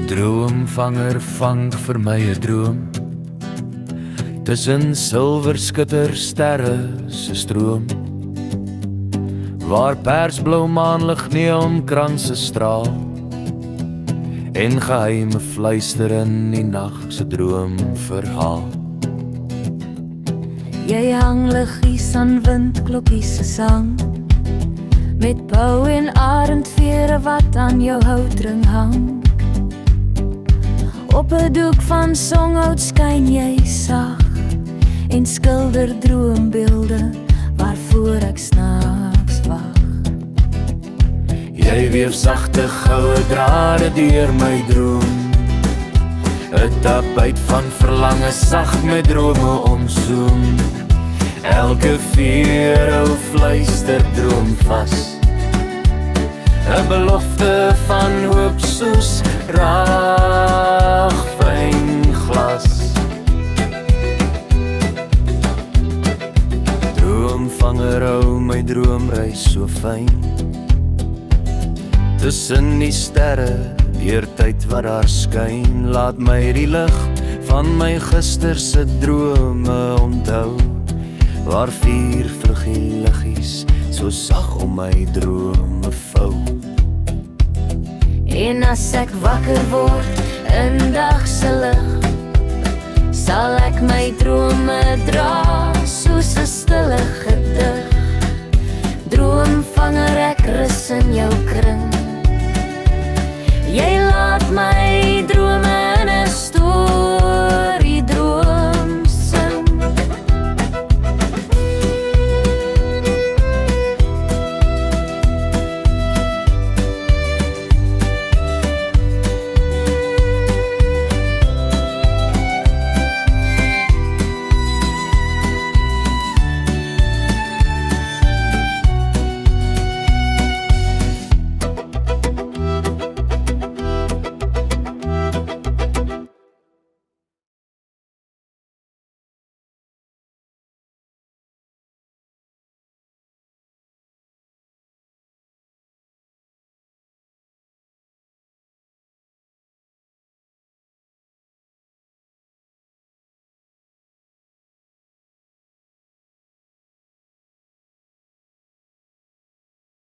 Droomvanger vang vir my 'n droom tussen silwer skitter sterre se stroom, waar persblou maanlig neonkranse straal en geheime fluister in die nag se droomverhaal. Jy hang liggies aan windklokkies se sang, met pauw en arendvere wat aan jou houtring hang. Op 'n doek van songhout skyn jy sag en skilder droombeelde waarvoor ek snaaks wag. Jy weef sagte goue drade deur my droom, 'n tapuit van verlange sag met drome omsoem. Elke veer fluister droom vas, 'n belofte van hoop soos raagfyn glas. Droomvanger hou my droomreis so fyn, tussen die sterre, deur tyd wat daar skyn. Laat my die lig van my gister se drome onthou, waar vier vluggie liggies so sag om my drome vou. En as ek wakker word in dag se lig, sal ek my drome dra soos 'n stille gedig. Droomvanger, ek rus in jou kring,